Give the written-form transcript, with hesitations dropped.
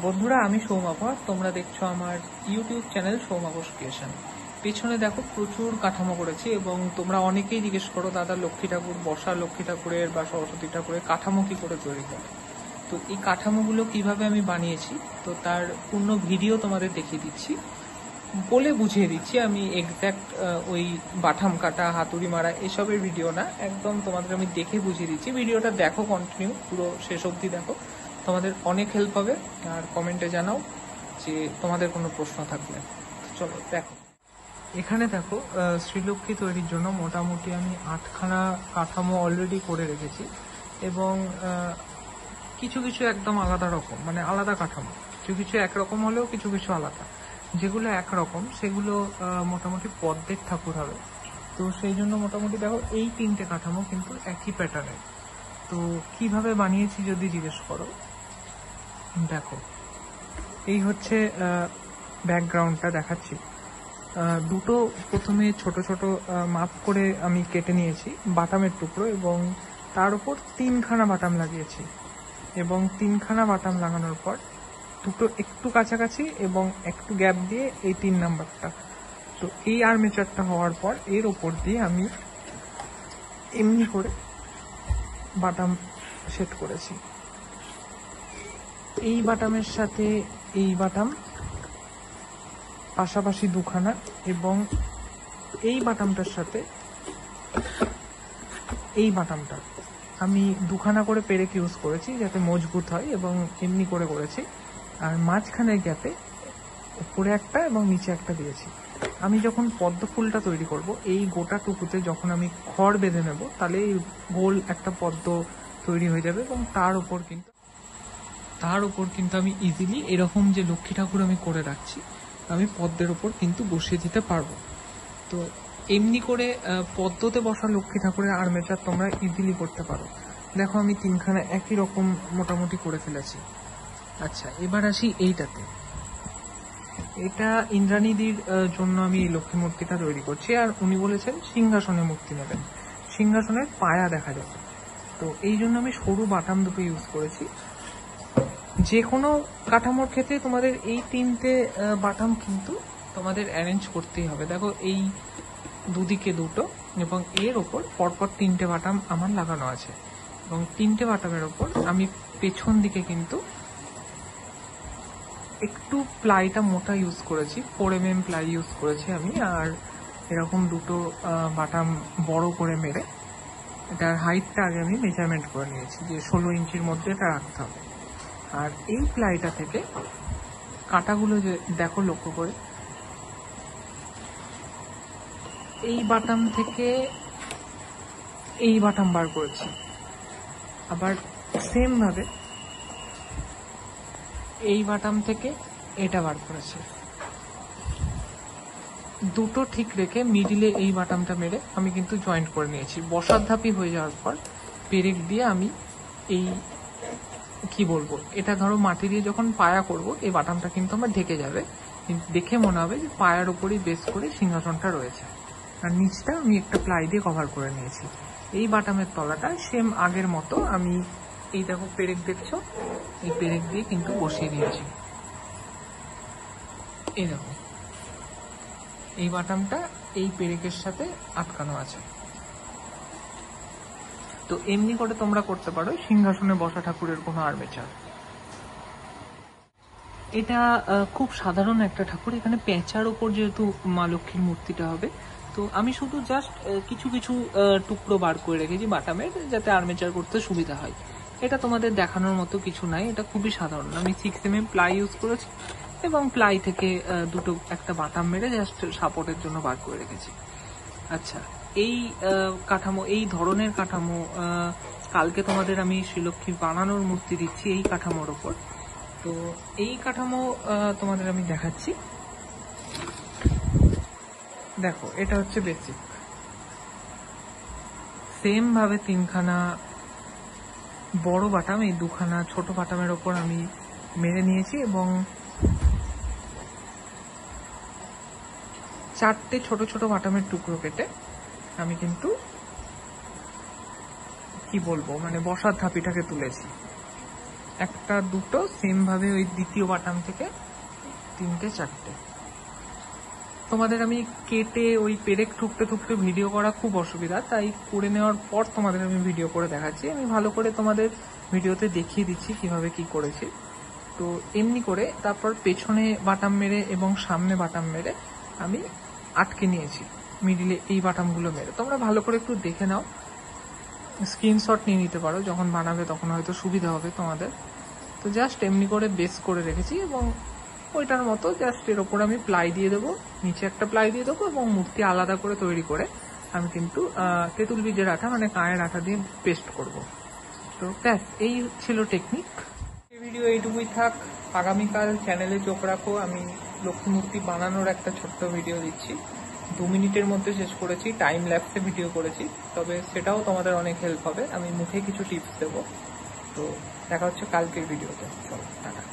বন্ধুরা, আমি সৌমাঘোষ। তোমরা দেখছো আমার ইউটিউব চ্যানেল সৌমাঘোষ ক্রিয়েশন। পেছনে দেখো প্রচুর কাঠামো করেছি এবং তোমরা অনেকেই জিজ্ঞেস করো, দাদা লক্ষ্মী ঠাকুর বসা, লক্ষ্মী ঠাকুরের বা সরস্বতী ঠাকুরের কাঠামো কি করে তৈরি করে। তো এই কাঠামোগুলো কিভাবে আমি বানিয়েছি, তো তার পূর্ণ ভিডিও তোমাদের দেখিয়ে দিচ্ছি, বলে বুঝিয়ে দিচ্ছি। আমি এক্স্যাক্ট ওই বাটাম কাটা, হাতুড়ি মারা এসবের ভিডিও না, একদম তোমাদের আমি দেখে বুঝিয়ে দিচ্ছি। ভিডিওটা দেখো, কন্টিনিউ পুরো শেষ অবধি দেখো, তোমাদের অনেক হেল্প হবে। আর কমেন্টে জানাও যে তোমাদের কোনো প্রশ্ন থাকলে। চলো দেখো, এখানে দেখো শ্রীলক্ষ্মী তৈরির জন্য মোটামুটি আমি 8খানা কাঠামো অলরেডি করে রেখেছি এবং কিছু কিছু একদম আলাদা রকম, মানে আলাদা কাঠামো, কিছু কিছু একরকম হলেও কিছু কিছু আলাদা। যেগুলো একরকম সেগুলো মোটামুটি পদ্মের ঠাকুর হবে। তো সেই জন্য মোটামুটি দেখো এই 3টে কাঠামো কিন্তু একই প্যাটার্নের। তো কিভাবে বানিয়েছি যদি জিজ্ঞেস করো, দেখো এই হচ্ছে ব্যাকগ্রাউন্ডটা দেখাচ্ছি। দুটো প্রথমে ছোট ছোট মাপ করে আমি কেটে নিয়েছি বাটামের টুকরো এবং তার উপর 3খানা বাটাম লাগিয়েছি এবং 3খানা বাটাম লাগানোর পর দুটো একটু কাছাকাছি এবং একটু গ্যাপ দিয়ে এই 3 নাম্বারটা। তো এই আর্মেচারটা হওয়ার পর এর ওপর দিয়ে আমি এমনি করে বাটাম সেট করেছি। এই বাটামের সাথে এই বাটাম পাশাপাশি 2খানা এবং এই বাটামটার সাথে এই বাটামটা আমি 2খানা করে পেরেক ইউজ করেছি যাতে মজবুত হয় এবং এমনি করে করেছি। আর মাঝখানের গ্যাপে উপরে একটা এবং নিচে একটা দিয়েছি। আমি যখন পদ্ম ফুলটা তৈরি করব, এই গোটা টুকুতে যখন আমি খড় বেঁধে নেব, তাহলে এই গোল একটা পদ্ম তৈরি হয়ে যাবে এবং তার উপর কিন্তু আমি ইজিলি এরকম যে লক্ষ্মী ঠাকুর আমি করে রাখছি, আমি পদ্মের ওপর কিন্তু বসিয়ে দিতে পারবো। তো এমনি করে পদ্মতে বসা লক্ষ্মী ঠাকুরের আর্মেচার তোমরা ইজিলি করতে পারো। দেখো আমি 3খানা একই রকম মোটামুটি করে ফেলেছি। আচ্ছা, এবার আসি এইটাতে। এটা ইন্দ্রাণীদির জন্য আমি এই লক্ষ্মী মূর্তিটা তৈরি করছি। আর উনি বলেছেন সিংহাসনে মূর্তি নেবেন, সিংহাসনের পায়া দেখা যাবে। তো এই জন্য আমি সরু বাটাম দুটো ইউজ করেছি। যে কোনো কাঠামোর ক্ষেত্রে তোমাদের এই 3টে বাটাম কিন্তু তোমাদের অ্যারেঞ্জ করতেই হবে। দেখো এই দুদিকে দুটো এবং এর ওপর পরপর 3টে বাটাম আমার লাগানো আছে এবং 3টে বাটামের ওপর আমি পেছন দিকে কিন্তু একটু প্লাইটা মোটা ইউজ করেছি, 4mm প্লাই ইউজ করেছি আমি। আর এরকম দুটো বাটাম বড় করে মেরে এটার হাইটটা আগে আমি মেজারমেন্ট করে নিয়েছি যে 16 ইঞ্চির মধ্যে এটা রাখতে হবে। আর এই প্লাইটা থেকে কাঁটাগুলো যে দেখো লক্ষ্য করে, এই বাটাম থেকে এই বাটাম বার করেছি, আবার সেম ভাবে এই বাটাম থেকে এটা বার করেছি। দুটো ঠিক রেখে মিডিলে এই বাটামটা মেরে আমি কিন্তু জয়েন্ট করে নিয়েছি। বসার ধাপি হয়ে যাওয়ার পর পেরেক দিয়ে আমি এই কি বলবো, এটা ধরো মাটি দিয়ে যখন পায়া করব, এই বাটামটা কিন্তু আমার ঢেকে যাবে, দেখে মনে হবে যে পায়ার উপরই বেস করে সিংহাসনটা রয়েছে। আর নিচটা আমি একটা প্লাই দিয়ে কভার করে নিয়েছি। এই বাটামের তলাটা সেম আগের মতো আমি এই দেখো পেরেক দেখছো, এই পেরেক দিয়ে কিন্তু বসিয়ে দিয়েছি। এই দেখো এই বাটামটা এই পেরেকের সাথে আটকানো আছে। তো এমনি করে তোমরা করতে পারো সিংহাসনে বসা ঠাকুরের কোনো আর্মেচার। এটা খুব সাধারণ একটা ঠাকুর। এখানে পেঁচার ওপর যেহেতু মা লক্ষ্মীর মূর্তিটা হবে, তো আমি শুধু জাস্ট কিছু কিছু টুকরো বার করে রেখেছি বাটামের, যাতে আর্মেচার করতে সুবিধা হয়। এটা তোমাদের দেখানোর মতো কিছু নাই, এটা খুবই সাধারণ। আমি 6mm প্লাই ইউজ করেছি এবং প্লাই থেকে দুটো একটা বাটাম মেরে জাস্ট সাপোর্টের জন্য বার করে রেখেছি। আচ্ছা, এই কাঠামো, এই ধরনের কাঠামো কালকে তোমাদের আমি শ্রীলক্ষ্মীর বানানোর মূর্তি দিচ্ছি এই কাঠামোর ওপর। তো এই কাঠামো তোমাদের আমি দেখাচ্ছি। দেখো এটা হচ্ছে বেসিক। সেম ভাবে 3খানা বড় বাটাম এই 2খানা ছোট বাটামের ওপর আমি মেরে নিয়েছি এবং 4টে ছোট ছোট বাটামের টুকরো কেটে আমি কিন্তু কি বলবো, মানে বসার ধাপিটাকে তুলেছি। একটা দুটো সেম ভাবে ওই দ্বিতীয় বাটাম থেকে 3টে 4টে। তোমাদের আমি কেটে ওই পেরেক ঠুকতে ঠুকতে ভিডিও করা খুব অসুবিধা, তাই করে নেওয়ার পর তোমাদের আমি ভিডিও করে দেখাচ্ছি। আমি ভালো করে তোমাদের ভিডিওতে দেখিয়ে দিচ্ছি কিভাবে কি করেছি। তো এমনি করে তারপর পেছনে বাটাম মেরে এবং সামনে বাটাম মেরে আমি আটকে নিয়েছি মিডিলে এই বাটামগুলো মেরে। তোমরা ভালো করে একটু দেখে নাও, স্ক্রিনশট নিয়ে নিতে পারো, যখন বানাবে তখন হয়তো সুবিধা হবে তোমাদের। তো জাস্ট এমনি করে বেস করে রেখেছি এবং ওইটার মতো জাস্ট এর ওপর আমি প্লাই দিয়ে দেবো, নিচে একটা প্লাই দিয়ে দেবো এবং মূর্তি আলাদা করে তৈরি করে আমি কিন্তু তেঁতুল বীজের আঠা মানে কাঁয়ের আঠা দিয়ে পেস্ট করব। তো ব্যাস এই ছিল টেকনিক। এই ভিডিও এইটুকুই থাক, আগামীকাল চ্যানেলে চোখ রাখো, আমি লক্ষ্মী মূর্তি বানানোর একটা ছোট্ট ভিডিও দিচ্ছি। 2 মিনিটের মধ্যে শেষ করেছি, টাইম ল্যাপসে ভিডিও করেছি, তবে সেটাও তোমাদের অনেক হেল্প হবে। আমি মুখে কিছু টিপস দেবো। তো দেখা হচ্ছে কালকের ভিডিওতে। চলো টাটা।